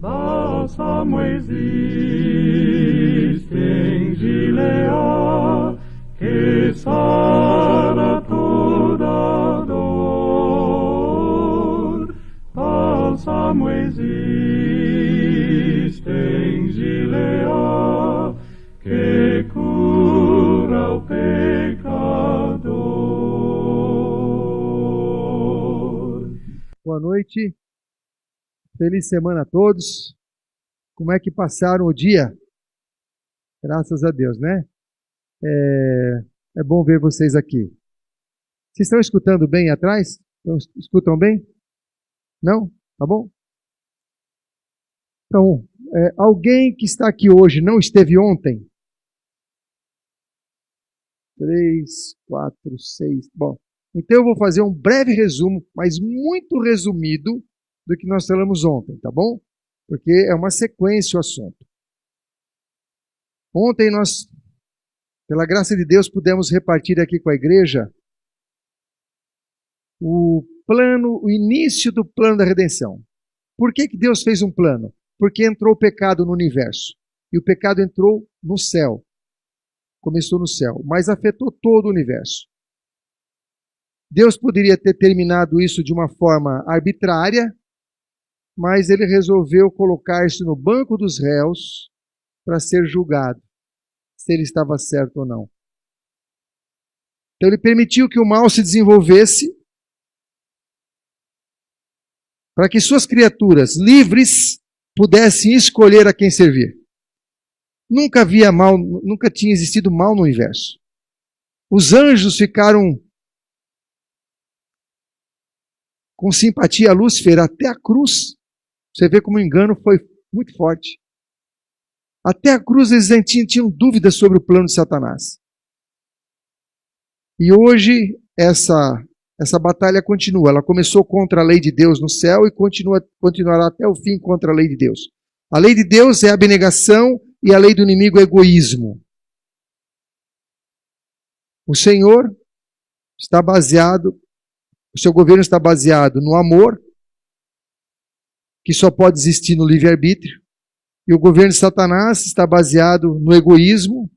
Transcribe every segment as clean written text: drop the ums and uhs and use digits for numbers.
Bálsamo existe em Gilead, que sara toda dor. Bálsamo existe em Gilead, que cura o pecador. Boa noite. Feliz semana a todos. Como é que passaram o dia? Graças a Deus, né? É bom ver vocês aqui. Vocês estão escutando bem atrás? Escutam bem? Não? Tá bom? Então, alguém que está aqui hoje não esteve ontem? 3, 4, 6. Bom, então eu vou fazer um breve resumo, mas muito resumido, do que nós falamos ontem, tá bom? Porque é uma sequência o assunto. Ontem nós, pela graça de Deus, pudemos repartir aqui com a igreja o início do plano da redenção. Por que Deus fez um plano? Porque entrou o pecado no universo. E o pecado entrou no céu. Começou no céu, mas afetou todo o universo. Deus poderia ter terminado isso de uma forma arbitrária, mas ele resolveu colocar isso no banco dos réus para ser julgado, se ele estava certo ou não. Então ele permitiu que o mal se desenvolvesse para que suas criaturas livres pudessem escolher a quem servir. Nunca havia mal, nunca tinha existido mal no universo. Os anjos ficaram com simpatia a Lúcifer até a cruz. Você vê como o engano foi muito forte. Até a cruz eles tinham dúvidas sobre o plano de Satanás. E hoje essa batalha continua. Ela começou contra a lei de Deus no céu e continuará até o fim contra a lei de Deus. A lei de Deus é a abnegação e a lei do inimigo é o egoísmo. O Senhor está baseado, o seu governo está baseado no amor, que só pode existir no livre-arbítrio, e o governo de Satanás está baseado no egoísmo,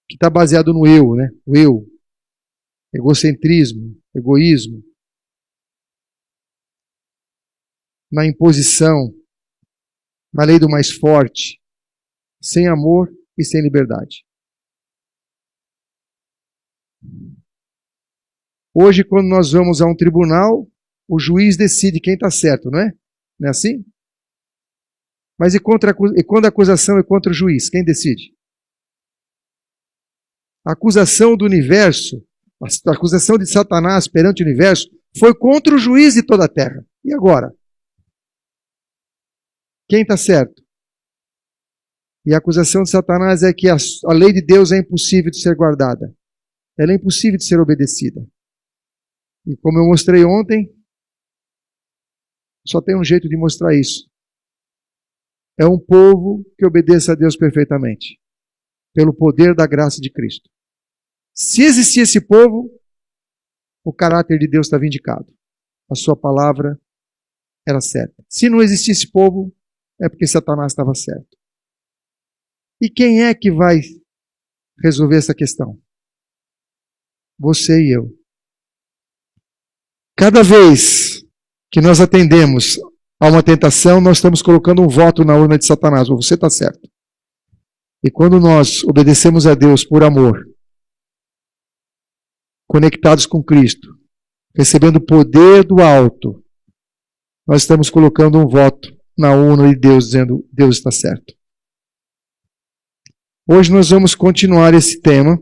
que está baseado no eu, né? O eu, egocentrismo, egoísmo, na imposição, na lei do mais forte, sem amor e sem liberdade. Hoje, quando nós vamos a um tribunal, o juiz decide quem está certo, não é? Não é assim? Mas e quando a acusação é contra o juiz? Quem decide? A acusação do universo, a acusação de Satanás perante o universo, foi contra o juiz de toda a terra. E agora? Quem está certo? E a acusação de Satanás é que a lei de Deus é impossível de ser guardada. Ela é impossível de ser obedecida. E como eu mostrei ontem, só tem um jeito de mostrar isso. É um povo que obedeça a Deus perfeitamente, pelo poder da graça de Cristo. Se existir esse povo, o caráter de Deus está vindicado. A sua palavra era certa. Se não existisse povo, é porque Satanás estava certo. E quem é que vai resolver essa questão? Você e eu. Cada vez que nós atendemos a uma tentação, nós estamos colocando um voto na urna de Satanás. Você está certo. E quando nós obedecemos a Deus por amor, conectados com Cristo, recebendo o poder do alto, nós estamos colocando um voto na urna de Deus, dizendo: Deus está certo. Hoje nós vamos continuar esse tema,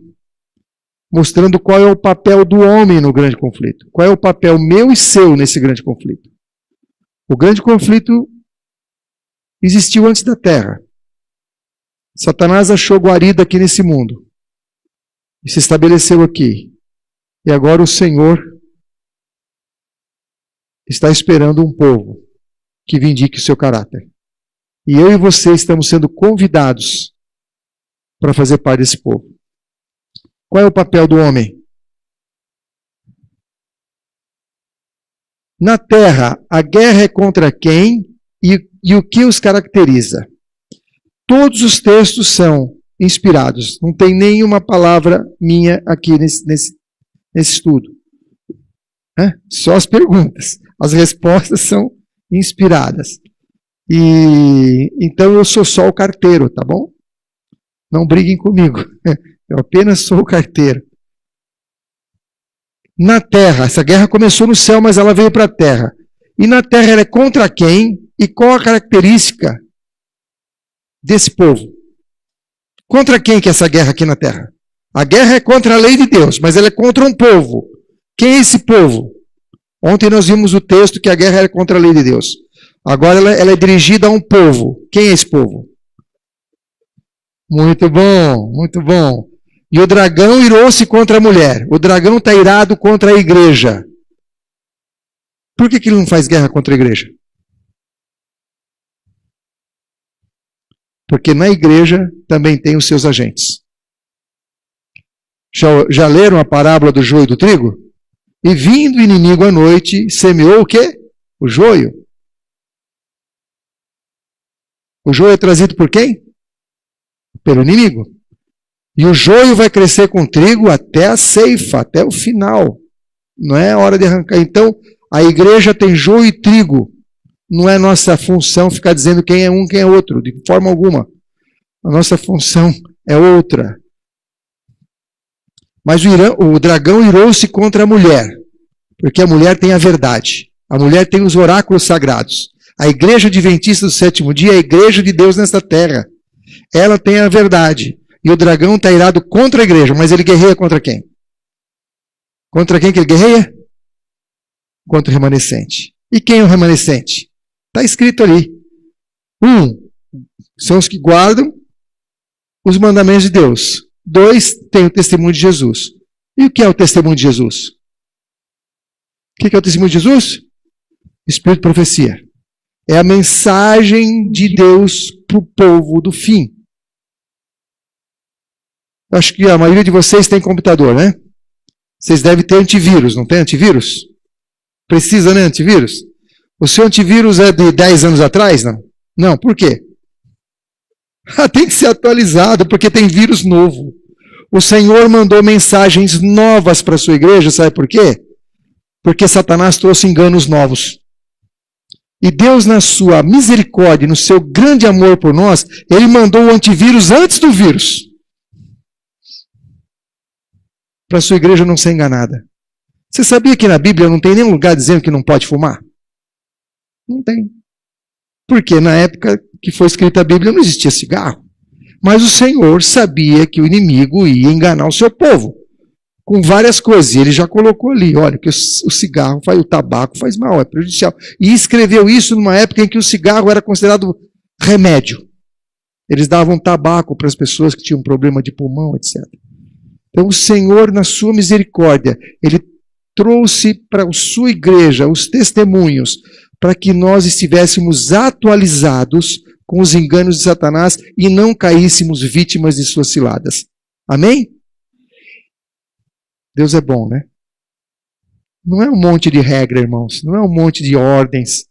mostrando qual é o papel do homem no grande conflito. Qual é o papel meu e seu nesse grande conflito. O grande conflito existiu antes da Terra. Satanás achou guarida aqui nesse mundo. E se estabeleceu aqui. E agora o Senhor está esperando um povo que vindique o seu caráter. E eu e você estamos sendo convidados para fazer parte desse povo. Qual é o papel do homem? Na terra, a guerra é contra quem e o que os caracteriza? Todos os textos são inspirados. Não tem nenhuma palavra minha aqui nesse estudo. Só as perguntas. As respostas são inspiradas. E então eu sou só o carteiro, tá bom? Não briguem comigo. Eu apenas sou o carteiro. Na terra, essa guerra começou no céu, mas ela veio para a terra. E na terra ela é contra quem? E qual a característica desse povo? Contra quem que é essa guerra aqui na terra? A guerra é contra a lei de Deus, mas ela é contra um povo. Quem é esse povo? Ontem nós vimos o texto que a guerra era contra a lei de Deus. Agora ela é dirigida a um povo. Quem é esse povo? Muito bom, muito bom. E o dragão irou-se contra a mulher. O dragão está irado contra a igreja. Por que ele não faz guerra contra a igreja? Porque na igreja também tem os seus agentes. Já leram a parábola do joio e do trigo? E vindo o inimigo à noite, semeou o quê? O joio. O joio é trazido por quem? Pelo inimigo. E o joio vai crescer com o trigo até a ceifa, até o final. Não é hora de arrancar. Então, a igreja tem joio e trigo. Não é nossa função ficar dizendo quem é um, quem é outro, de forma alguma. A nossa função é outra. Mas o dragão irou-se contra a mulher, porque a mulher tem a verdade. A mulher tem os oráculos sagrados. A igreja adventista do sétimo dia é a igreja de Deus nesta terra. Ela tem a verdade. E o dragão está irado contra a igreja, mas ele guerreia contra quem? Contra quem que ele guerreia? Contra o remanescente. E quem é o remanescente? Está escrito ali. São os que guardam os mandamentos de Deus. 2, tem o testemunho de Jesus. E o que é o testemunho de Jesus? O que é o testemunho de Jesus? Espírito de profecia. É a mensagem de Deus para o povo do fim. Eu acho que a maioria de vocês tem computador, né? Vocês devem ter antivírus, não tem antivírus? Precisa, né, antivírus? O seu antivírus é de 10 anos atrás, não? Não, por quê? Tem que ser atualizado, porque tem vírus novo. O Senhor mandou mensagens novas para a sua igreja, sabe por quê? Porque Satanás trouxe enganos novos. E Deus, na sua misericórdia, no seu grande amor por nós, Ele mandou o antivírus antes do vírus. Para a sua igreja não ser enganada. Você sabia que na Bíblia não tem nenhum lugar dizendo que não pode fumar? Não tem. Porque na época que foi escrita a Bíblia não existia cigarro. Mas o Senhor sabia que o inimigo ia enganar o seu povo. Com várias coisas. E ele já colocou ali, olha, que o cigarro, o tabaco faz mal, é prejudicial. E escreveu isso numa época em que o cigarro era considerado remédio. Eles davam tabaco para as pessoas que tinham problema de pulmão, etc. Então o Senhor, na sua misericórdia, Ele trouxe para a sua igreja os testemunhos para que nós estivéssemos atualizados com os enganos de Satanás e não caíssemos vítimas de suas ciladas. Amém? Deus é bom, né? Não é um monte de regra, irmãos. Não é um monte de ordens.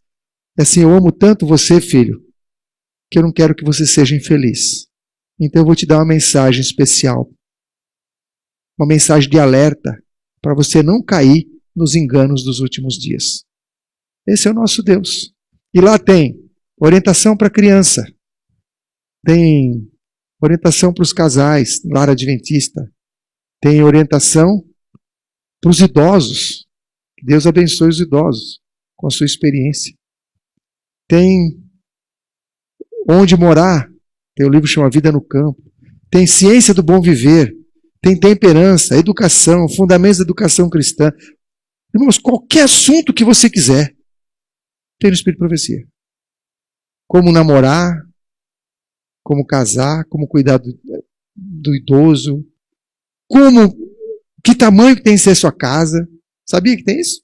É assim, eu amo tanto você, filho, que eu não quero que você seja infeliz. Então eu vou te dar uma mensagem especial. Uma mensagem de alerta para você não cair nos enganos dos últimos dias. Esse é o nosso Deus. E lá tem orientação para a criança. Tem orientação para os casais, lar adventista. Tem orientação para os idosos. Que Deus abençoe os idosos com a sua experiência. Tem onde morar. Tem o livro que chama Vida no Campo. Tem ciência do bom viver. Tem temperança, educação, fundamentos da educação cristã. Irmãos, qualquer assunto que você quiser, tem no Espírito de Profecia. Como namorar, como casar, como cuidar do idoso, que tamanho que tem que ser a sua casa. Sabia que tem isso?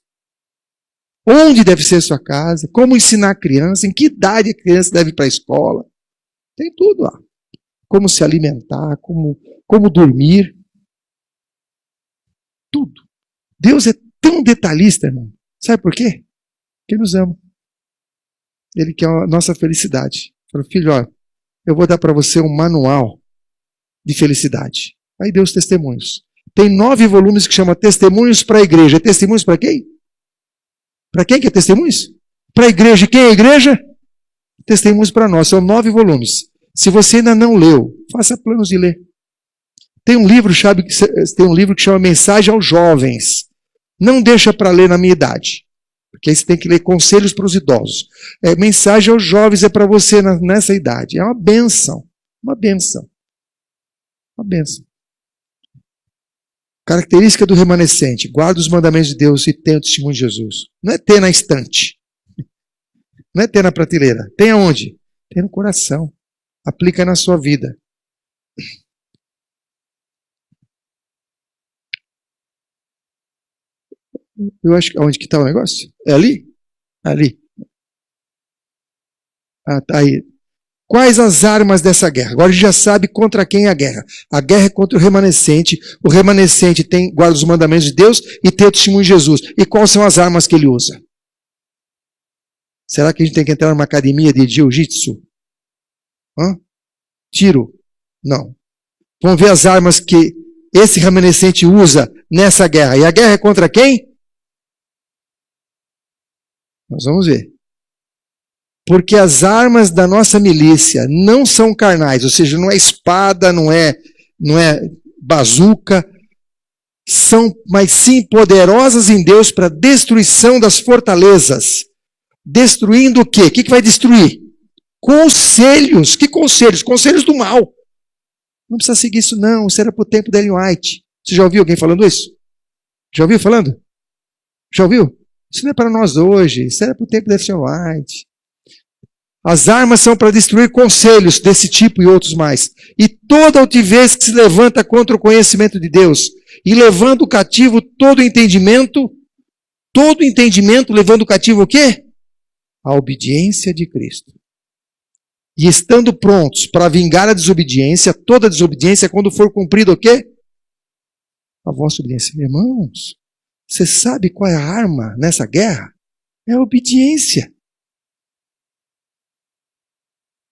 Onde deve ser a sua casa, como ensinar a criança, em que idade a criança deve ir para a escola. Tem tudo lá. Como se alimentar, como dormir. Tudo. Deus é tão detalhista, irmão. Sabe por quê? Porque Ele nos ama. Ele quer a nossa felicidade. Falou, filho, ó, eu vou dar para você um manual de felicidade. Aí deu os testemunhos. Tem 9 volumes que chama Testemunhos para a Igreja. É testemunhos para quem? Para quem que é testemunhos? Para a igreja. Quem é a igreja? Testemunhos para nós. São 9 volumes. Se você ainda não leu, faça planos de ler. Tem um livro que chama Mensagem aos Jovens. Não deixa para ler na minha idade. Porque aí você tem que ler Conselhos para os Idosos. Mensagem aos Jovens é para você nessa idade. É uma bênção. Uma bênção. Uma bênção. Característica do remanescente. Guarda os mandamentos de Deus e tenha o testemunho de Jesus. Não é ter na estante. Não é ter na prateleira. Tem aonde? Tem no coração. Aplica na sua vida. Eu acho que onde que está o negócio? É ali? Ali. Ah, tá aí. Quais as armas dessa guerra? Agora a gente já sabe contra quem é a guerra. A guerra é contra o remanescente. O remanescente guarda os mandamentos de Deus e tem o testemunho de Jesus. E quais são as armas que ele usa? Será que a gente tem que entrar numa academia de jiu-jitsu? Tiro? Não. Vamos ver as armas que esse remanescente usa nessa guerra. E a guerra é contra quem? Nós vamos ver. Porque as armas da nossa milícia não são carnais, ou seja, não é espada, não é bazuca, mas sim poderosas em Deus para destruição das fortalezas. Destruindo o quê? O que vai destruir? Conselhos. Que conselhos? Conselhos do mal. Não precisa seguir isso não, isso era para o tempo da Ellen White. Você já ouviu alguém falando isso? Já ouviu falando? Já ouviu? Isso não é para nós hoje, isso era para o tempo da Ellen White. As armas são para destruir conselhos desse tipo e outros mais. E toda altivez que se levanta contra o conhecimento de Deus, e levando cativo todo entendimento, levando cativo o quê? A obediência de Cristo. E estando prontos para vingar a desobediência, toda desobediência, quando for cumprido o quê? A vossa obediência. Irmãos, você sabe qual é a arma nessa guerra? É a obediência.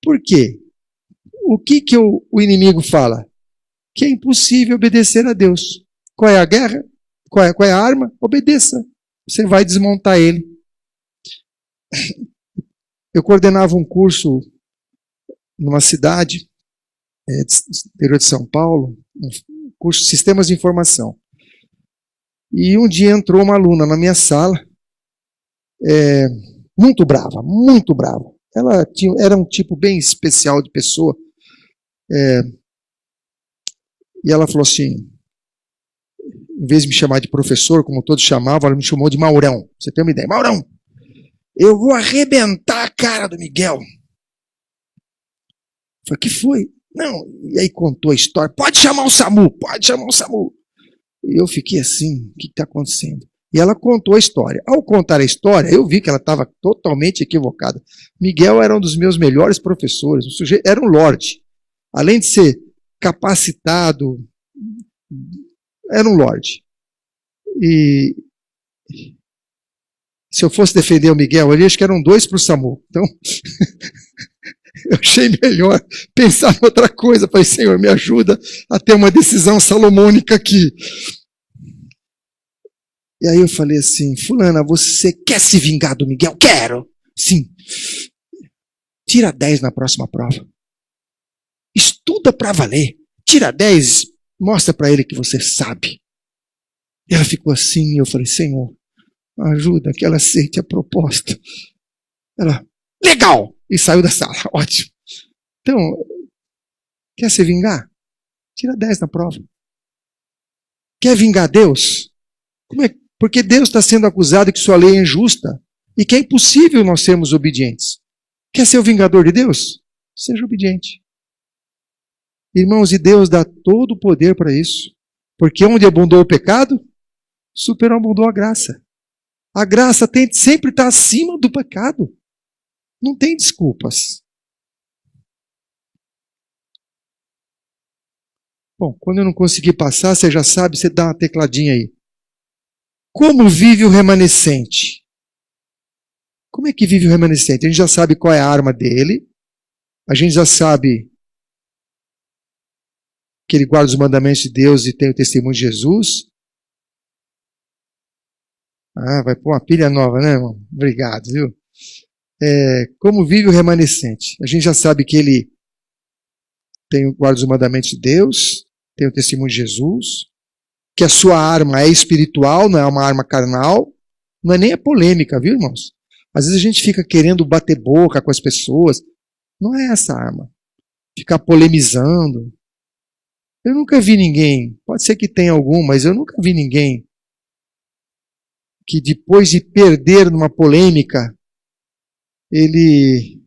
Por quê? O que o inimigo fala? Que é impossível obedecer a Deus. Qual é a guerra? Qual é a arma? Obedeça. Você vai desmontar ele. Eu coordenava um curso numa cidade, interior de São Paulo, um curso de Sistemas de Informação. E um dia entrou uma aluna na minha sala, muito brava, muito brava. Ela era um tipo bem especial de pessoa. E ela falou assim, em vez de me chamar de professor, como todos chamavam, ela me chamou de Maurão. Pra você tem uma ideia? Maurão, eu vou arrebentar a cara do Miguel. Eu falei, o que foi? Não, e aí contou a história. Pode chamar o SAMU, pode chamar o SAMU. E eu fiquei assim, o que está acontecendo? E ela contou a história. Ao contar a história, eu vi que ela estava totalmente equivocada. Miguel era um dos meus melhores professores, o sujeito era um lorde. Além de ser capacitado, era um lorde. E se eu fosse defender o Miguel, eu acho que eram 2 para o SAMU. Então, eu achei melhor pensar em outra coisa. Falei, Senhor, me ajuda a ter uma decisão salomônica aqui. E aí eu falei assim, fulana, você quer se vingar do Miguel? Quero! Sim. Tira 10 na próxima prova. Estuda para valer. Tira 10, mostra para ele que você sabe. E ela ficou assim, e eu falei, Senhor, ajuda que ela aceite a proposta. Ela, legal! E saiu da sala, ótimo. Então, quer se vingar? Tira 10 na prova. Quer vingar Deus? Como é? Porque Deus está sendo acusado que sua lei é injusta e que é impossível nós sermos obedientes. Quer ser o vingador de Deus? Seja obediente. Irmãos, e Deus dá todo o poder para isso. Porque onde abundou o pecado, superabundou a graça. A graça tem sempre estar acima do pecado. Não tem desculpas. Bom, quando eu não conseguir passar, você já sabe, você dá uma tecladinha aí. Como vive o remanescente? Como é que vive o remanescente? A gente já sabe qual é a arma dele, a gente já sabe que ele guarda os mandamentos de Deus e tem o testemunho de Jesus. Ah, vai pôr uma pilha nova, né, irmão? Obrigado, viu? Como vive o remanescente? A gente já sabe que ele guarda os mandamentos de Deus, tem o testemunho de Jesus, que a sua arma é espiritual, não é uma arma carnal, não é nem a polêmica, viu, irmãos? Às vezes a gente fica querendo bater boca com as pessoas, não é essa arma. Ficar polemizando. Eu nunca vi ninguém, pode ser que tenha algum, mas eu nunca vi ninguém que depois de perder numa polêmica, ele,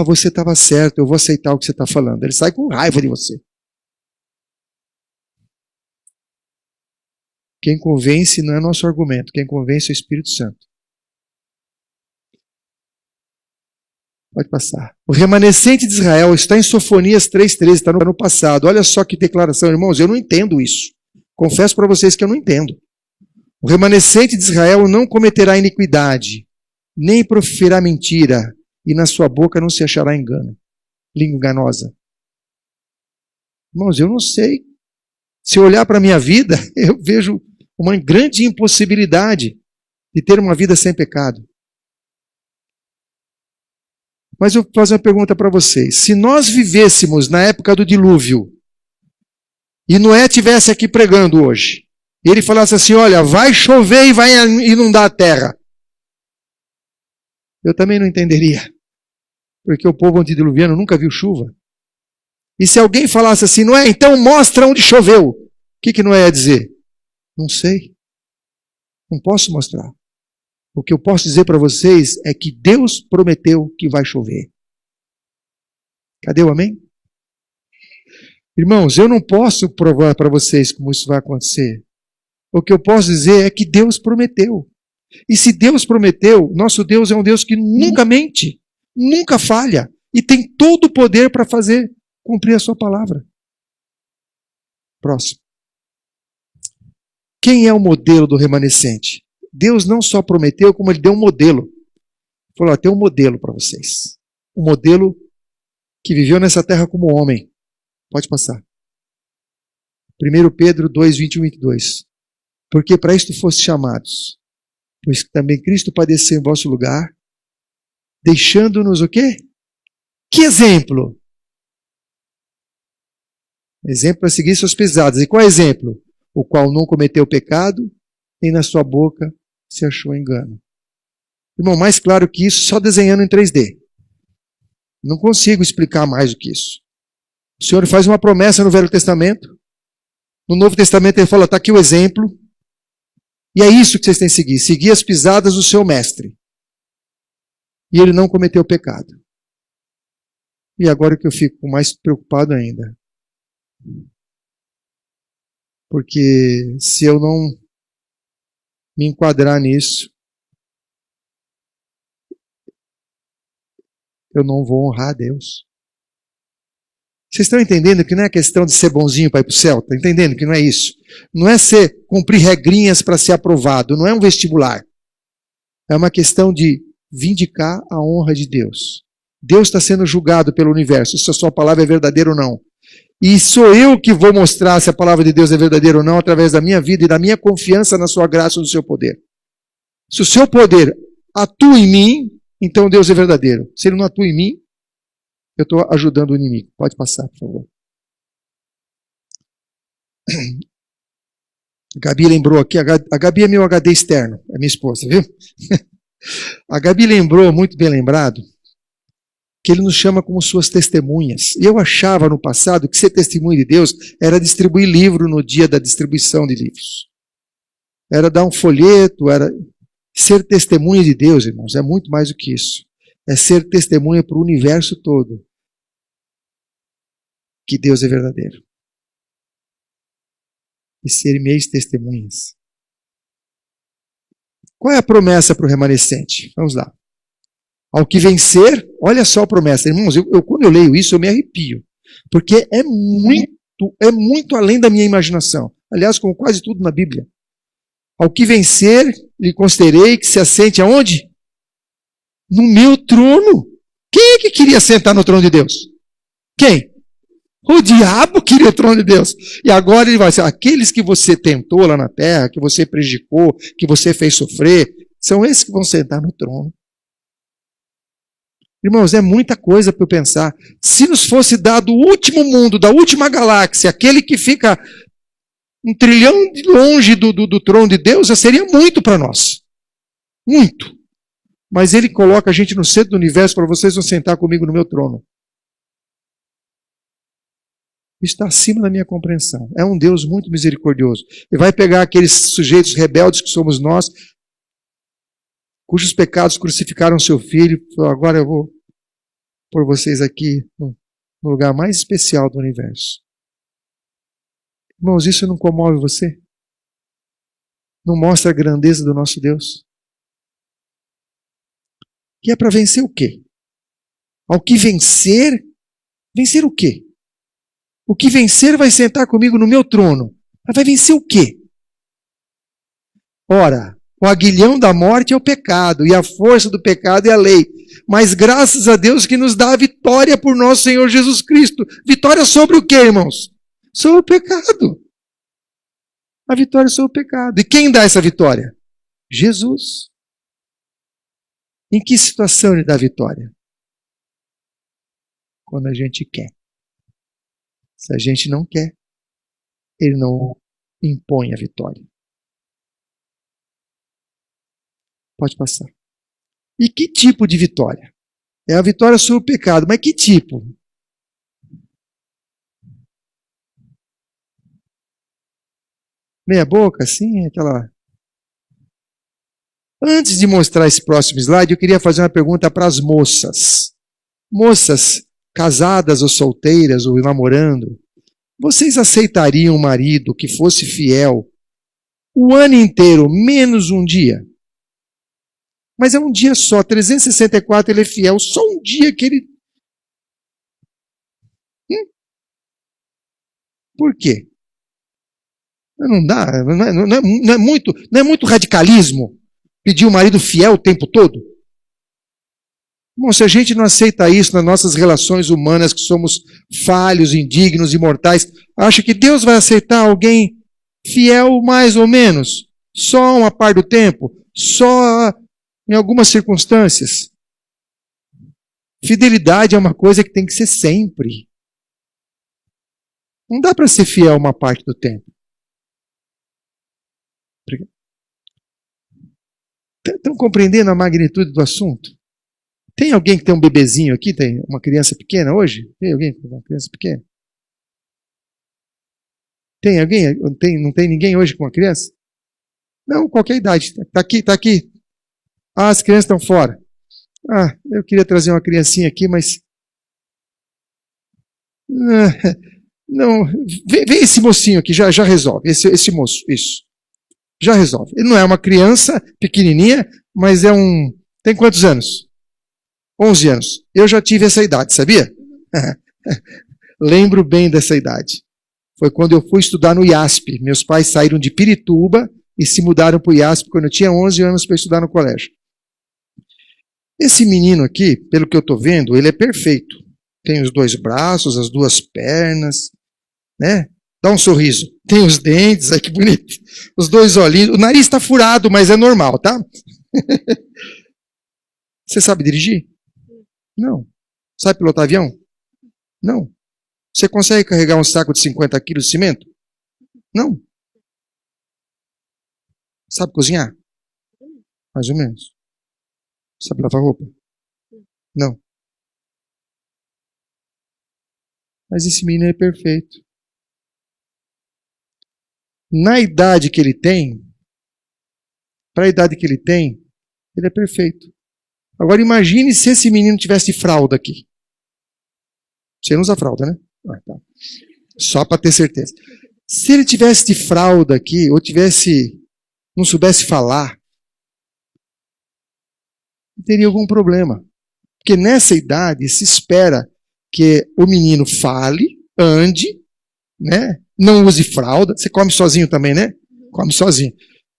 você estava certo, eu vou aceitar o que você está falando. Ele sai com raiva de você. Quem convence não é nosso argumento, quem convence é o Espírito Santo. Pode passar. O remanescente de Israel está em Sofonias 3,13, está no passado. Olha só que declaração, irmãos, eu não entendo isso. Confesso para vocês que eu não entendo. O remanescente de Israel não cometerá iniquidade, nem proferirá mentira, e na sua boca não se achará engano. Língua enganosa. Irmãos, eu não sei. Se eu olhar para a minha vida, eu vejo uma grande impossibilidade de ter uma vida sem pecado. Mas eu vou fazer uma pergunta para vocês. Se nós vivêssemos na época do dilúvio, e Noé estivesse aqui pregando hoje, e ele falasse assim, olha, vai chover e vai inundar a terra. Eu também não entenderia. Porque o povo antediluviano nunca viu chuva. E se alguém falasse assim, Noé, então mostra onde choveu. O que Noé ia dizer? Não sei. Não posso mostrar. O que eu posso dizer para vocês é que Deus prometeu que vai chover. Cadê o amém? Irmãos, eu não posso provar para vocês como isso vai acontecer. O que eu posso dizer é que Deus prometeu. E se Deus prometeu, nosso Deus é um Deus que nunca mente, nunca falha, e tem todo o poder para fazer cumprir a sua palavra. Próximo. Quem é o modelo do remanescente? Deus não só prometeu, como ele deu um modelo. Ele falou, tem um modelo para vocês. Um modelo que viveu nessa terra como homem. Pode passar. 1 Pedro 2, 21 e 22. Porque para isto foste chamados, pois também Cristo padeceu em vosso lugar, deixando-nos o quê? Que exemplo? Exemplo para seguir suas pesadas. E qual é o exemplo? O qual não cometeu pecado, nem na sua boca se achou engano. Irmão, mais claro que isso, só desenhando em 3D. Não consigo explicar mais do que isso. O Senhor faz uma promessa no Velho Testamento. No Novo Testamento ele fala, está aqui o exemplo. E é isso que vocês têm que seguir. Seguir as pisadas do seu mestre. E ele não cometeu pecado. E agora que eu fico mais preocupado ainda. Porque se eu não me enquadrar nisso, eu não vou honrar a Deus. Vocês estão entendendo que não é questão de ser bonzinho para ir para o céu? Estão entendendo que não é isso? Não é cumprir regrinhas para ser aprovado, não é um vestibular. É uma questão de vindicar a honra de Deus. Deus está sendo julgado pelo universo, se a sua palavra é verdadeira ou não. E sou eu que vou mostrar se a palavra de Deus é verdadeira ou não, através da minha vida e da minha confiança na sua graça e no seu poder. Se o seu poder atua em mim, então Deus é verdadeiro. Se ele não atua em mim, eu estou ajudando o inimigo. Pode passar, por favor. A Gabi lembrou aqui, a Gabi é meu HD externo, é minha esposa, viu? A Gabi lembrou, muito bem lembrado, que ele nos chama como suas testemunhas. E eu achava no passado que ser testemunha de Deus era distribuir livro no dia da distribuição de livros. Era dar um folheto, era ser testemunha de Deus, irmãos, é muito mais do que isso. É ser testemunha para o universo todo que Deus é verdadeiro. E ser meios testemunhas. Qual é a promessa para o remanescente? Vamos lá. Ao que vencer, olha só a promessa. Irmãos, quando eu leio isso, eu me arrepio. Porque é muito além da minha imaginação. Aliás, como quase tudo na Bíblia. Ao que vencer, lhe concederei que se assente aonde? No meu trono. Quem é que queria sentar no trono de Deus? Quem? O diabo queria o trono de Deus. E agora ele vai dizer, aqueles que você tentou lá na terra, que você prejudicou, que você fez sofrer, são esses que vão sentar no trono. Irmãos, é muita coisa para eu pensar. Se nos fosse dado o último mundo, da última galáxia, aquele que fica 1 trilhão de longe do trono de Deus, já seria muito para nós. Muito. Mas ele coloca a gente no centro do universo para vocês vão sentar comigo no meu trono. Isso está acima da minha compreensão. É um Deus muito misericordioso. Ele vai pegar aqueles sujeitos rebeldes que somos nós, cujos pecados crucificaram seu filho, e falou, agora eu vou pôr vocês aqui no lugar mais especial do universo. Irmãos, isso não comove você? Não mostra a grandeza do nosso Deus? Que é para vencer o quê? Ao que vencer, vencer o quê? O que vencer vai sentar comigo no meu trono. Mas vai vencer o quê? Ora, o aguilhão da morte é o pecado, e a força do pecado é a lei. Mas graças a Deus que nos dá a vitória por nosso Senhor Jesus Cristo. Vitória sobre o quê, irmãos? Sobre o pecado. A vitória sobre o pecado. E quem dá essa vitória? Jesus. Em que situação ele dá a vitória? Quando a gente quer. Se a gente não quer, ele não impõe a vitória. Pode passar. E que tipo de vitória? É a vitória sobre o pecado, mas que tipo? Meia boca, assim, aquela... Antes de mostrar esse próximo slide, eu queria fazer uma pergunta para as moças. Moças casadas ou solteiras ou namorando, vocês aceitariam um marido que fosse fiel o ano inteiro, menos um dia? Mas é um dia só, 364 ele é fiel, só um dia que ele... Por quê? Não dá, não é muito radicalismo pedir um marido fiel o tempo todo? Bom, se a gente não aceita isso nas nossas relações humanas, que somos falhos, indignos, imortais, acha que Deus vai aceitar alguém fiel mais ou menos? Só uma parte do tempo? Só em algumas circunstâncias? Fidelidade é uma coisa que tem que ser sempre. Não dá para ser fiel uma parte do tempo. Estão compreendendo a magnitude do assunto? Tem alguém que tem um bebezinho aqui? Tem uma criança pequena hoje? Tem alguém com uma criança pequena? Tem alguém? Não tem ninguém hoje com uma criança? Não, qualquer idade. Está aqui, está aqui. Ah, as crianças estão fora. Ah, eu queria trazer uma criancinha aqui, mas... Não, vem esse mocinho aqui, já resolve. Esse moço, isso. Já resolve. Ele não é uma criança pequenininha, mas é um... Tem quantos anos? 11 anos. Eu já tive essa idade, sabia? Lembro bem dessa idade. Foi quando eu fui estudar no IASP. Meus pais saíram de Pirituba e se mudaram para o IASP quando eu tinha 11 anos para estudar no colégio. Esse menino aqui, pelo que eu estou vendo, ele é perfeito. Tem os 2 braços, as 2 pernas, né? Dá um sorriso. Tem os dentes, ai que bonito. Os 2 olhinhos. O nariz está furado, mas é normal, tá? Você sabe dirigir? Não. Sabe pilotar avião? Não. Você consegue carregar um saco de 50 quilos de cimento? Não. Sabe cozinhar? Mais ou menos. Sabe lavar roupa? Não. Mas esse menino é perfeito. Na idade que ele tem, para a idade que ele tem, ele é perfeito. Agora imagine se esse menino tivesse fralda aqui. Você não usa fralda, né? Ah, tá. Só para ter certeza. Se ele tivesse de fralda aqui, ou não soubesse falar, teria algum problema. Porque nessa idade se espera que o menino fale, ande, né? Não use fralda. Você come sozinho também, né? Come sozinho.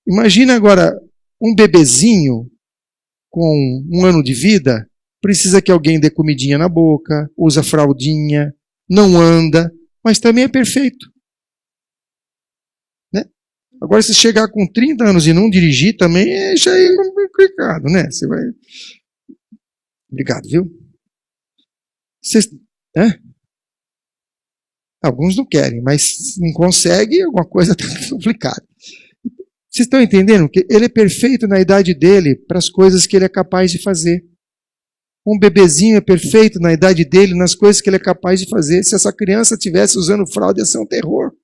Imagina agora um bebezinho com 1 ano de vida, precisa que alguém dê comidinha na boca, usa fraldinha, não anda, mas também é perfeito. Né? Agora, se chegar com 30 anos e não dirigir, também já é complicado, né? Você vai... Obrigado, viu? Vocês... Alguns não querem, mas não consegue, alguma coisa está complicada. Vocês estão entendendo que ele é perfeito na idade dele para as coisas que ele é capaz de fazer. Um bebezinho é perfeito na idade dele nas coisas que ele é capaz de fazer. Se essa criança estivesse usando fralda, ia ser um terror.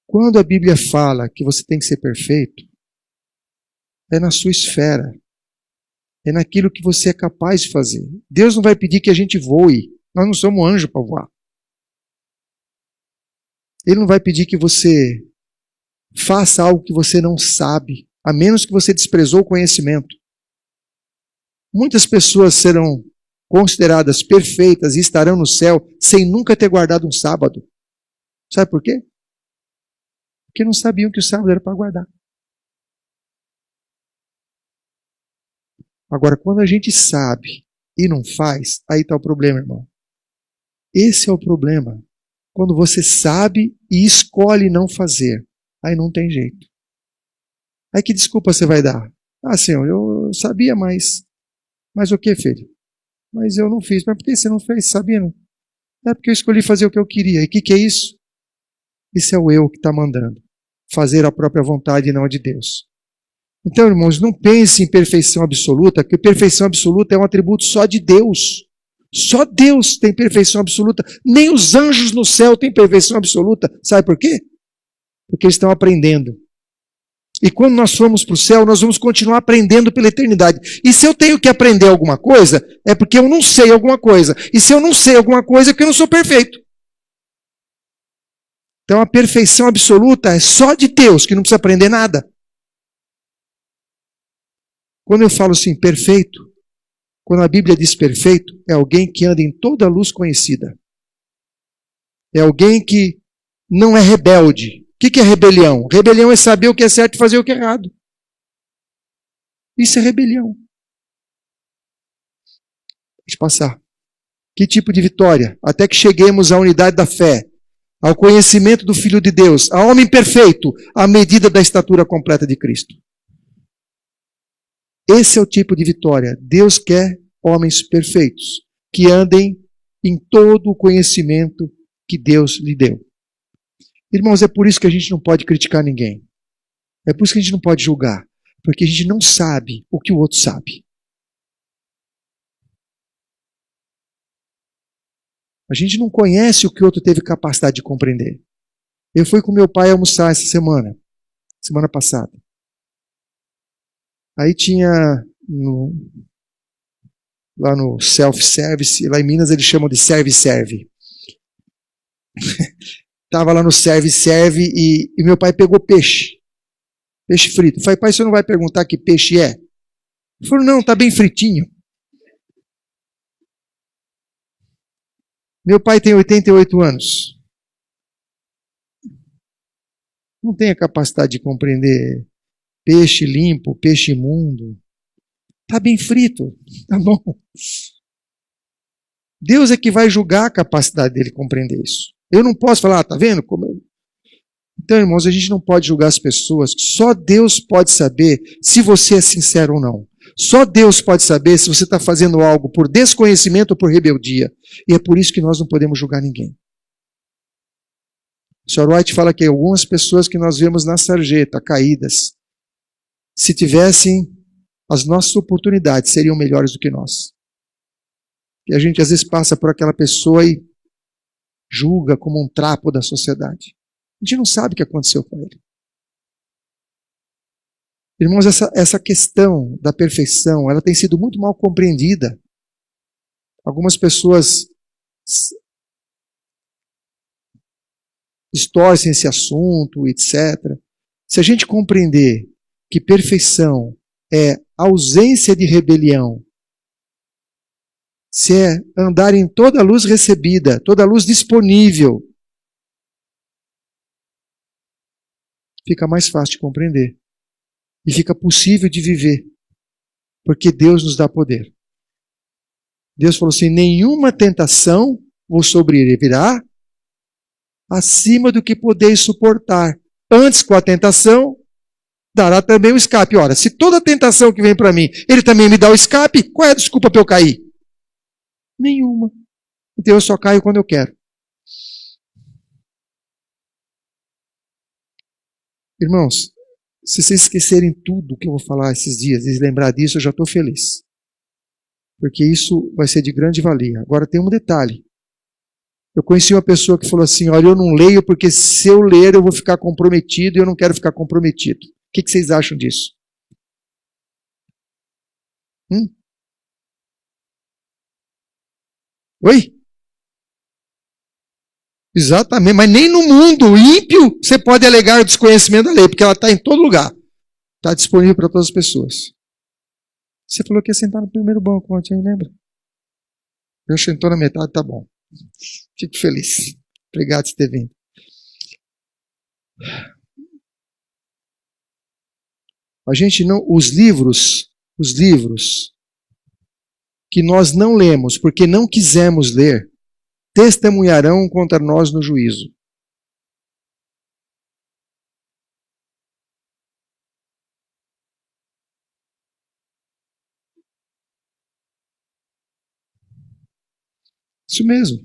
Quando a Bíblia fala que você tem que ser perfeito, é na sua esfera. É naquilo que você é capaz de fazer. Deus não vai pedir que a gente voe. Nós não somos anjo para voar. Ele não vai pedir que você faça algo que você não sabe, a menos que você desprezou o conhecimento. Muitas pessoas serão consideradas perfeitas e estarão no céu sem nunca ter guardado um sábado. Sabe por quê? Porque não sabiam que o sábado era para guardar. Agora, quando a gente sabe e não faz, aí está o problema, irmão. Esse é o problema. Quando você sabe e escolhe não fazer, aí não tem jeito. Aí que desculpa você vai dar? Ah, Senhor, eu sabia, mas o que, filho? Mas eu não fiz. Mas por que você não fez? Sabia? Não? É porque eu escolhi fazer o que eu queria. E o que é isso? Isso é o eu que está mandando. Fazer a própria vontade e não a de Deus. Então, irmãos, não pense em perfeição absoluta, porque perfeição absoluta é um atributo só de Deus. Só Deus tem perfeição absoluta. Nem os anjos no céu têm perfeição absoluta. Sabe por quê? Porque eles estão aprendendo. E quando nós formos para o céu, nós vamos continuar aprendendo pela eternidade. E se eu tenho que aprender alguma coisa, é porque eu não sei alguma coisa. E se eu não sei alguma coisa, é porque eu não sou perfeito. Então a perfeição absoluta é só de Deus, que não precisa aprender nada. Quando eu falo assim, perfeito, quando a Bíblia diz perfeito, é alguém que anda em toda a luz conhecida. É alguém que não é rebelde. O que é rebelião? Rebelião é saber o que é certo e fazer o que é errado. Isso é rebelião. Deixa eu passar. Que tipo de vitória? Até que cheguemos à unidade da fé, ao conhecimento do Filho de Deus, ao homem perfeito, à medida da estatura completa de Cristo. Esse é o tipo de vitória. Deus quer homens perfeitos, que andem em todo o conhecimento que Deus lhe deu. Irmãos, é por isso que a gente não pode criticar ninguém. É por isso que a gente não pode julgar. Porque a gente não sabe o que o outro sabe. A gente não conhece o que o outro teve capacidade de compreender. Eu fui com meu pai almoçar essa semana passada. Aí tinha lá no self-service, lá em Minas eles chamam de serve-serve. Estava lá no serve-serve e meu pai pegou peixe frito. Eu falei, pai, você não vai perguntar que peixe é? Ele falou, não, está bem fritinho. Meu pai tem 88 anos. Não tem a capacidade de compreender peixe limpo, peixe imundo. Está bem frito, tá bom. Deus é que vai julgar a capacidade dele compreender isso. Eu não posso falar, tá vendo? Então, irmãos, a gente não pode julgar as pessoas. Só Deus pode saber se você é sincero ou não. Só Deus pode saber se você está fazendo algo por desconhecimento ou por rebeldia. E é por isso que nós não podemos julgar ninguém. O Sr. White fala que algumas pessoas que nós vemos na sarjeta, caídas, se tivessem as nossas oportunidades, seriam melhores do que nós. E a gente às vezes passa por aquela pessoa e julga como um trapo da sociedade. A gente não sabe o que aconteceu com ele. Irmãos, essa questão da perfeição, ela tem sido muito mal compreendida. Algumas pessoas distorcem esse assunto, etc. Se a gente compreender que perfeição é ausência de rebelião, se é andar em toda a luz recebida, toda a luz disponível, fica mais fácil de compreender. E fica possível de viver. Porque Deus nos dá poder. Deus falou assim, nenhuma tentação vos sobrevirá acima do que podeis suportar. Antes, com a tentação, dará também o escape. Ora, se toda tentação que vem para mim, Ele também me dá o escape, qual é a desculpa para eu cair? Nenhuma. Então eu só caio quando eu quero. Irmãos, se vocês esquecerem tudo que eu vou falar esses dias e lembrar disso, eu já estou feliz. Porque isso vai ser de grande valia. Agora tem um detalhe. Eu conheci uma pessoa que falou assim, olha, eu não leio porque se eu ler eu vou ficar comprometido e eu não quero ficar comprometido. O que vocês acham disso? Oi? Exatamente, mas nem no mundo ímpio você pode alegar o desconhecimento da lei, porque ela está em todo lugar. Está disponível para todas as pessoas. Você falou que ia sentar no primeiro banco ontem, lembra? Eu sentou na metade, tá bom. Fico feliz. Obrigado por ter vindo. A gente não, os livros que nós não lemos porque não quisemos ler, testemunharão contra nós no juízo. Isso mesmo.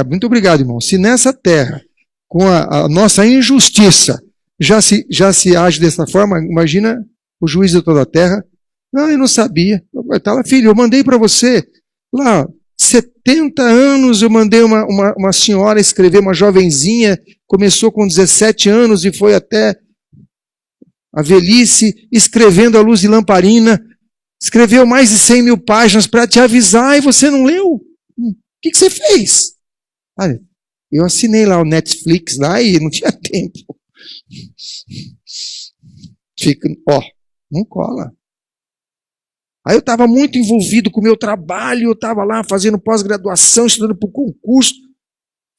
Muito obrigado, irmão. Se nessa terra, com a nossa injustiça, já se age dessa forma, imagina o juiz de toda a terra. Não, eu não sabia. Tá lá, filho, eu mandei para você. Lá, 70 anos eu mandei uma senhora escrever, uma jovenzinha, começou com 17 anos e foi até a velhice, escrevendo à luz de lamparina, escreveu mais de 100 mil páginas para te avisar e você não leu? O que você fez? Olha, eu assinei lá o Netflix lá e não tinha tempo. Fica, não cola. Aí eu estava muito envolvido com o meu trabalho, eu estava lá fazendo pós-graduação, estudando para o concurso.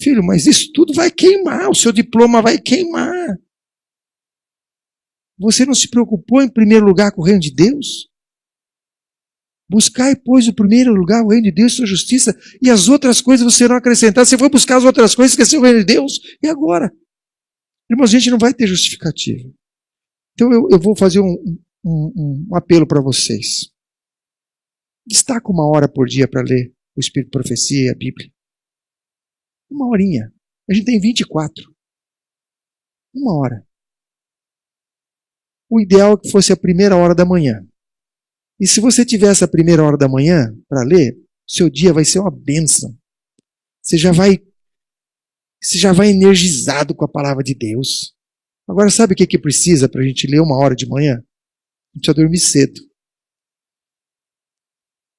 Filho, mas isso tudo vai queimar, o seu diploma vai queimar. Você não se preocupou em primeiro lugar com o reino de Deus? Buscai, pois, o primeiro lugar, o reino de Deus e sua justiça, e as outras coisas você não acrescentar. Você foi buscar as outras coisas, esqueceu o reino de Deus, e agora? Irmãos, a gente não vai ter justificativa. Então eu vou fazer um apelo para vocês. Destaca 1 hora por dia para ler o Espírito de Profecia e a Bíblia. 1 horinha. A gente tem 24. 1 hora. O ideal é que fosse a primeira hora da manhã. E se você tiver essa primeira hora da manhã para ler, seu dia vai ser uma bênção. Você já vai energizado com a palavra de Deus. Agora, sabe o que precisa para a gente ler 1 hora de manhã? A gente precisa dormir cedo.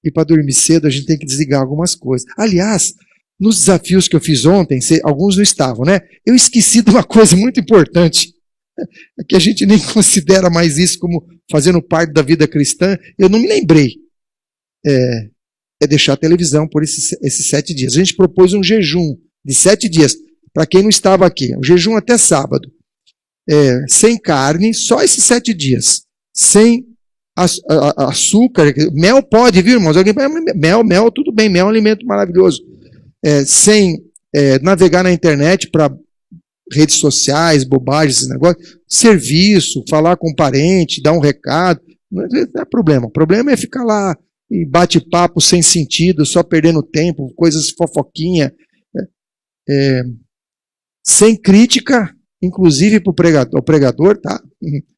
E para dormir cedo a gente tem que desligar algumas coisas. Aliás, nos desafios que eu fiz ontem, alguns não estavam, né? Eu esqueci de uma coisa muito importante. É que a gente nem considera mais isso como fazendo parte da vida cristã. Eu não me lembrei. É deixar a televisão por esses 7 dias. A gente propôs um jejum de 7 dias. Para quem não estava aqui. Um jejum até sábado. Sem carne, só esses 7 dias. Sem açúcar. Mel pode, viu, irmãos? Mel, tudo bem. Mel é um alimento maravilhoso. Sem navegar na internet para redes sociais, bobagens, esse negócio, serviço, falar com um parente, dar um recado, não é problema. O problema é ficar lá e bate-papo sem sentido, só perdendo tempo, coisas fofoquinha, sem crítica, inclusive para o pregador, tá?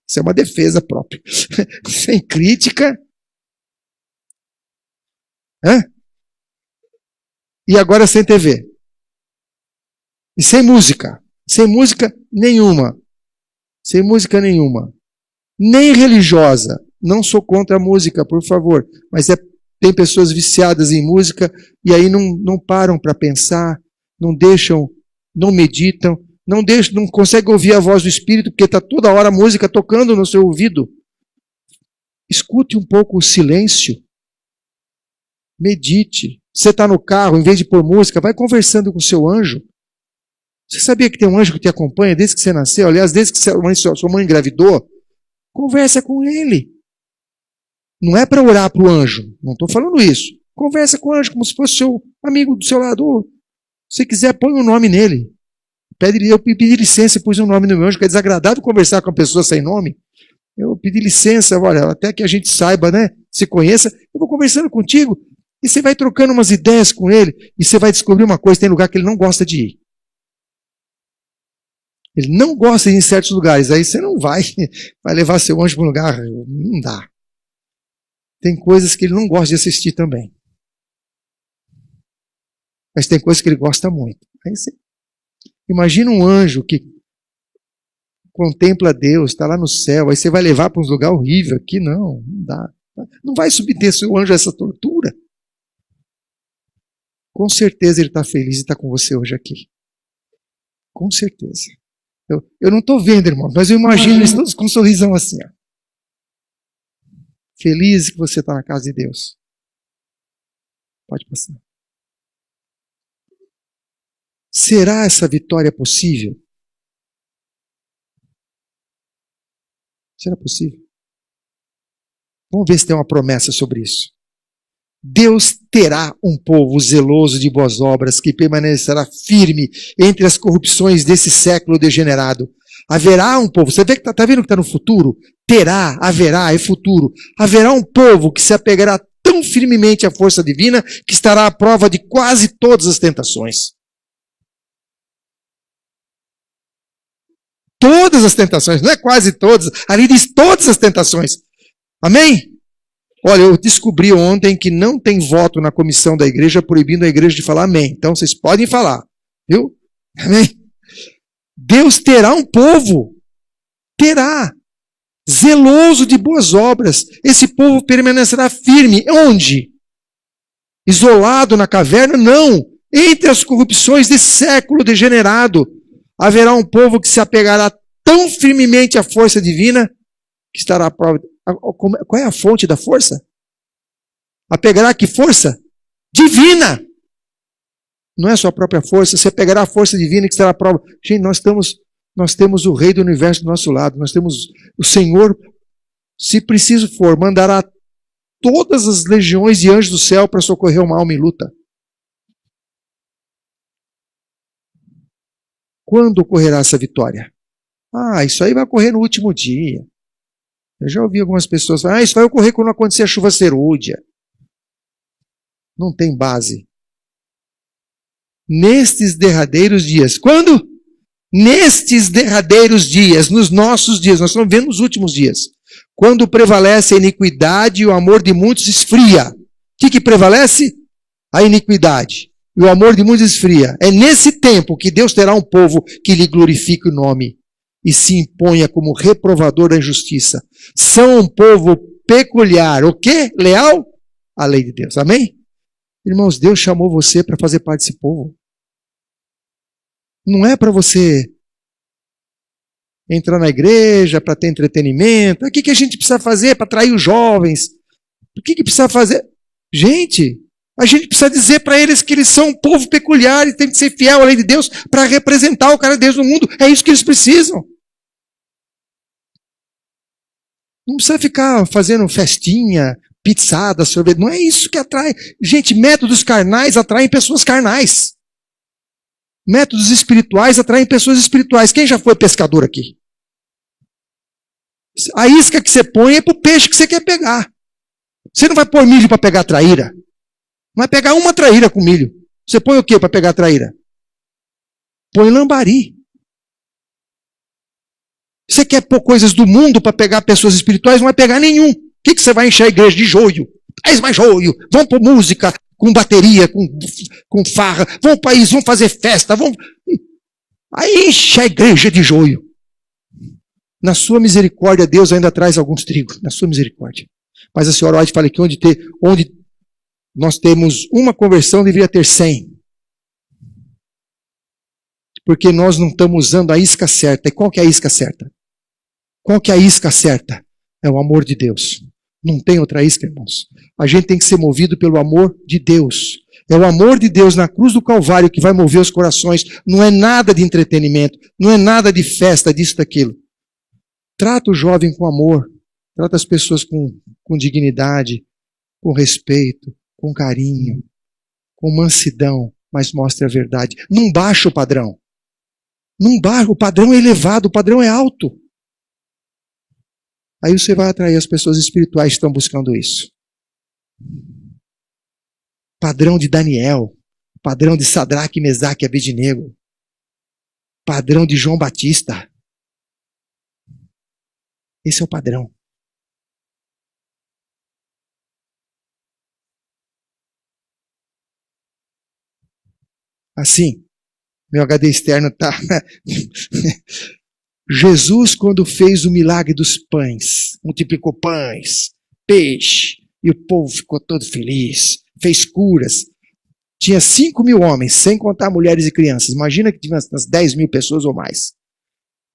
Isso é uma defesa própria. Sem crítica. E agora sem TV. E sem música. Sem música nenhuma. Sem música nenhuma. Nem religiosa. Não sou contra a música, por favor. Mas tem pessoas viciadas em música e aí não param para pensar, não deixam, não meditam, não conseguem ouvir a voz do Espírito, porque está toda hora a música tocando no seu ouvido. Escute um pouco o silêncio. Medite. Você está no carro, em vez de pôr música, vai conversando com o seu anjo. Você sabia que tem um anjo que te acompanha desde que você nasceu? Aliás, desde que sua mãe engravidou? Conversa com ele. Não é para orar para o anjo. Não estou falando isso. Conversa com o anjo como se fosse seu amigo do seu lado. Se quiser, põe um nome nele. Eu pedi licença e pus um nome no meu anjo, que é desagradável conversar com a pessoa sem nome. Eu pedi licença, olha, até que a gente saiba, né? Se conheça. Eu vou conversando contigo e você vai trocando umas ideias com ele e você vai descobrir uma coisa, tem lugar que ele não gosta de ir. Ele não gosta de ir em certos lugares. Aí você não vai levar seu anjo para um lugar. Não dá. Tem coisas que ele não gosta de assistir também. Mas tem coisas que ele gosta muito. Aí você imagina um anjo que contempla Deus, está lá no céu, aí você vai levar para um lugar horrível aqui? Não dá. Não vai submeter seu anjo a essa tortura. Com certeza ele está feliz e está com você hoje aqui. Com certeza. Eu não estou vendo, irmão, mas eu imagino eles todos com um sorrisão assim. Ó. Feliz que você está na casa de Deus. Pode passar. Será essa vitória possível? Será possível? Vamos ver se tem uma promessa sobre isso. Deus terá um povo zeloso de boas obras que permanecerá firme entre as corrupções desse século degenerado. Haverá um povo, você vê que tá vendo que está no futuro? Terá, haverá, é futuro. Haverá um povo que se apegará tão firmemente à força divina que estará à prova de quase todas as tentações. Todas as tentações, não é quase todas, ali diz todas as tentações. Amém? Olha, eu descobri ontem que não tem voto na comissão da igreja proibindo a igreja de falar amém. Então vocês podem falar, viu? Amém? Deus terá um povo, terá, zeloso de boas obras. Esse povo permanecerá firme. Onde? Isolado na caverna? Não. Entre as corrupções desse século degenerado, haverá um povo que se apegará tão firmemente à força divina que estará à prova. Qual é a fonte da força? Apegará que força? Divina! Não é sua própria força, você pegará a força divina que estará à prova. Gente, nós temos o Rei do Universo do nosso lado, nós temos o Senhor, se preciso for, mandará todas as legiões de anjos do céu para socorrer uma alma em luta. Quando ocorrerá essa vitória? Isso aí vai ocorrer no último dia. Eu já ouvi algumas pessoas falar, isso vai ocorrer quando acontecer a chuva serúdia. Não tem base. Nestes derradeiros dias. Quando? Nestes derradeiros dias, nos nossos dias, nós estamos vendo os últimos dias. Quando prevalece a iniquidade e o amor de muitos esfria. O que prevalece? A iniquidade. E o amor de muitos esfria. É nesse tempo que Deus terá um povo que lhe glorifique o nome e se imponha como reprovador da injustiça. São um povo peculiar. O quê? Leal à lei de Deus. Amém? Irmãos, Deus chamou você para fazer parte desse povo. Não é para você entrar na igreja, para ter entretenimento. O que a gente precisa fazer para atrair os jovens? O que precisa fazer? Gente, a gente precisa dizer para eles que eles são um povo peculiar e tem que ser fiel à lei de Deus para representar o cara de Deus no mundo. É isso que eles precisam. Não precisa ficar fazendo festinha, pizzada, sorvete. Não é isso que atrai. Gente, métodos carnais atraem pessoas carnais. Métodos espirituais atraem pessoas espirituais. Quem já foi pescador aqui? A isca que você põe é para o peixe que você quer pegar. Você não vai pôr milho para pegar traíra. Vai pegar uma traíra com milho. Você põe o que para pegar traíra? Põe lambari. Você quer pôr coisas do mundo para pegar pessoas espirituais? Não vai pegar nenhum. O que você vai encher a igreja de joio? Traz mais joio. Vamos pôr música, com bateria, com farra. Vamos para isso, vamos fazer festa. Aí enche a igreja de joio. Na sua misericórdia, Deus ainda traz alguns trigos. Na sua misericórdia. Mas a senhora White fala que onde nós temos uma conversão, deveria ter 100. Porque nós não estamos usando a isca certa. E qual que é a isca certa? Qual que é a isca certa? É o amor de Deus. Não tem outra isca, irmãos. A gente tem que ser movido pelo amor de Deus. É o amor de Deus na cruz do Calvário que vai mover os corações. Não é nada de entretenimento, não é nada de festa, disso, daquilo. Trata o jovem com amor, trata as pessoas com dignidade, com respeito, com carinho, com mansidão, mas mostre a verdade. Não baixa o padrão. Não baixa, o padrão é elevado, o padrão é alto. Aí você vai atrair as pessoas espirituais que estão buscando isso. Padrão de Daniel, padrão de Sadraque, Mesaque e Abednego, padrão de João Batista. Esse é o padrão. Assim, meu HD externo está... Jesus, quando fez o milagre dos pães, multiplicou pães, peixe, e o povo ficou todo feliz, fez curas. Tinha 5.000 homens, sem contar mulheres e crianças. Imagina que tinha umas 10.000 pessoas ou mais.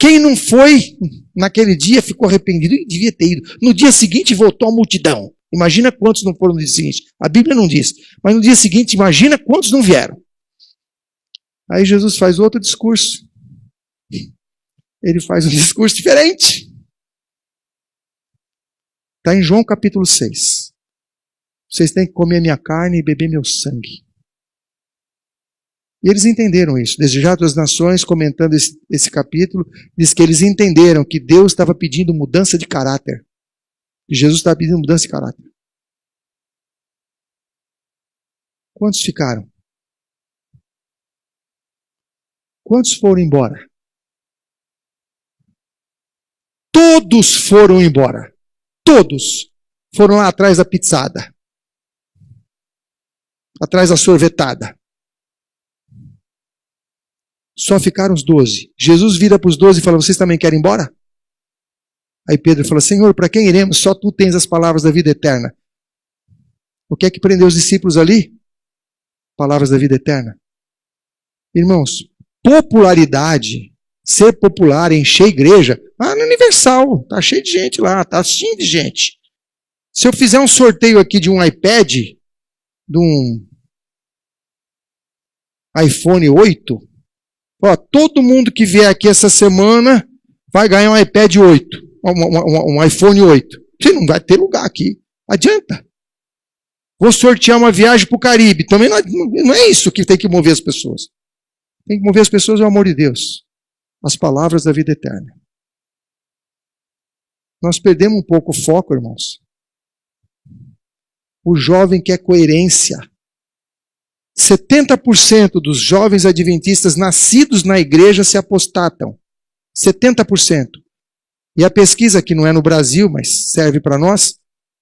Quem não foi naquele dia ficou arrependido e devia ter ido. No dia seguinte voltou a multidão. Imagina quantos não foram no dia seguinte. A Bíblia não diz. Mas no dia seguinte, imagina quantos não vieram. Aí Jesus faz outro discurso. Ele faz um discurso diferente. Está em João capítulo 6. Vocês têm que comer minha carne e beber meu sangue. E eles entenderam isso. Desejar das Nações, comentando esse capítulo, diz que eles entenderam que Deus estava pedindo mudança de caráter. Que Jesus estava pedindo mudança de caráter. Quantos ficaram? Quantos foram embora? Todos foram embora. Todos foram lá atrás da pizzada. Atrás da sorvetada. Só ficaram os 12. Jesus vira para os 12 e fala, vocês também querem ir embora? Aí Pedro fala, Senhor, para quem iremos? Só tu tens as palavras da vida eterna. O que é que prendeu os discípulos ali? Palavras da vida eterna. Irmãos, popularidade, ser popular, encher a igreja, no Universal, tá cheio de gente lá, tá cheio de gente. Se eu fizer um sorteio aqui de um iPad, de um iPhone 8, todo mundo que vier aqui essa semana vai ganhar um iPad 8, um iPhone 8. Você não vai ter lugar aqui. Adianta. Vou sortear uma viagem para o Caribe. Também não é isso que tem que mover as pessoas. Tem que mover as pessoas é o amor de Deus. As palavras da vida eterna. Nós perdemos um pouco o foco, irmãos. O jovem quer coerência. 70% dos jovens adventistas nascidos na igreja se apostatam. 70%. E a pesquisa, que não é no Brasil, mas serve para nós,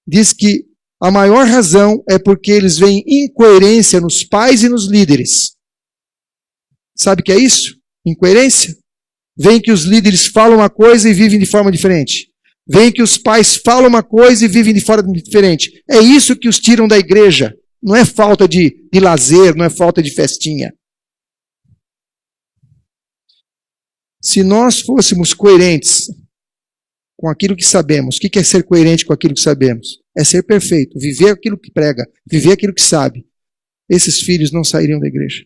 diz que a maior razão é porque eles veem incoerência nos pais e nos líderes. Sabe o que é isso? Incoerência? Veem que os líderes falam uma coisa e vivem de forma diferente. Veem que os pais falam uma coisa e vivem de forma diferente. É isso que os tiram da igreja. Não é falta de lazer, não é falta de festinha. Se nós fôssemos coerentes com aquilo que sabemos, o que é ser coerente com aquilo que sabemos? É ser perfeito, viver aquilo que prega, viver aquilo que sabe. Esses filhos não sairiam da igreja.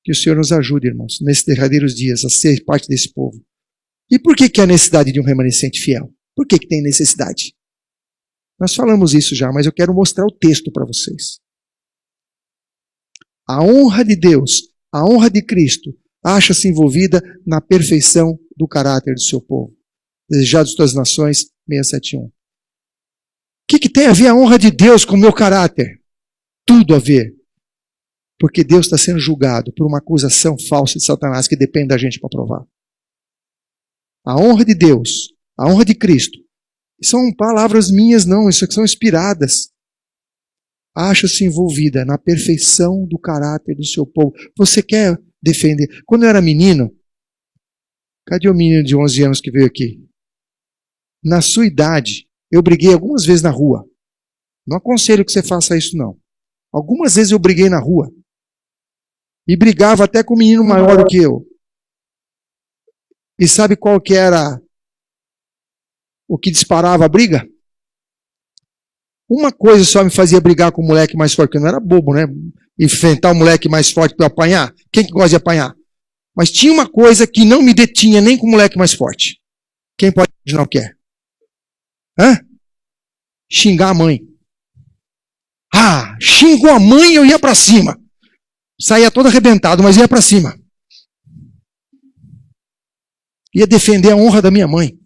Que o Senhor nos ajude, irmãos, nesses derradeiros dias, a ser parte desse povo. E por que há necessidade de um remanescente fiel? Por que tem necessidade? Nós falamos isso já, mas eu quero mostrar o texto para vocês. A honra de Deus, a honra de Cristo, acha-se envolvida na perfeição do caráter do seu povo. Desejados das Nações, 671. O que tem a ver a honra de Deus com o meu caráter? Tudo a ver. Porque Deus está sendo julgado por uma acusação falsa de Satanás que depende da gente para provar. A honra de Deus, a honra de Cristo, são palavras minhas não, isso aqui são inspiradas. Acha-se envolvida na perfeição do caráter do seu povo. Você quer defender? Quando eu era menino, cadê o menino de 11 anos que veio aqui? Na sua idade, eu briguei algumas vezes na rua. Não aconselho que você faça isso não. Algumas vezes eu briguei na rua. E brigava até com um menino maior do que eu. E sabe qual que era o que disparava a briga? Uma coisa só me fazia brigar com o moleque mais forte, porque eu não era bobo, né? Enfrentar o moleque mais forte para eu apanhar. Quem que gosta de apanhar? Mas tinha uma coisa que não me detinha nem com o moleque mais forte. Quem pode imaginar o que é? Xingar a mãe. Xingou a mãe, eu ia para cima. Saía todo arrebentado, mas ia para cima. Ia defender a honra da minha mãe.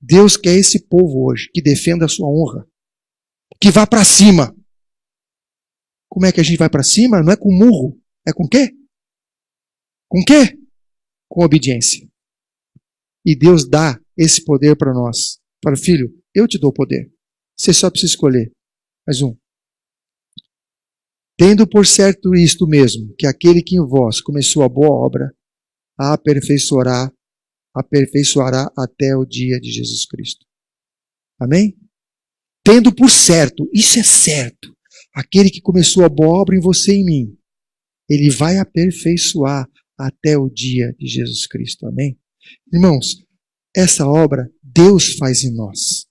Deus quer esse povo hoje, que defenda a sua honra. Que vá para cima. Como é que a gente vai para cima? Não é com murro. É com quê? Com quê? Com obediência. E Deus dá esse poder para nós. Fala, filho, eu te dou o poder. Você só precisa escolher. Mais um. Tendo por certo isto mesmo, que aquele que em vós começou a boa obra, a aperfeiçoará até o dia de Jesus Cristo. Amém? Tendo por certo, isso é certo, aquele que começou a boa obra em você e em mim, ele vai aperfeiçoar até o dia de Jesus Cristo. Amém? Irmãos, essa obra Deus faz em nós,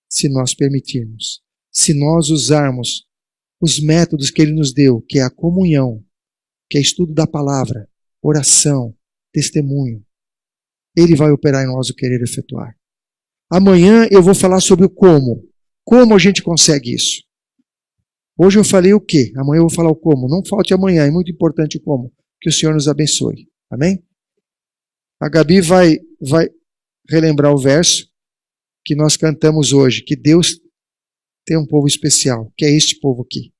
se nós permitirmos, se nós usarmos os métodos que Ele nos deu, que é a comunhão, que é estudo da palavra, oração, testemunho. Ele vai operar em nós o querer efetuar. Amanhã eu vou falar sobre o como. Como a gente consegue isso? Hoje eu falei o que, amanhã eu vou falar o como. Não falte amanhã, é muito importante o como. Que o Senhor nos abençoe. Amém? A Gabi vai relembrar o verso que nós cantamos hoje, que Deus tem um povo especial, que é este povo aqui.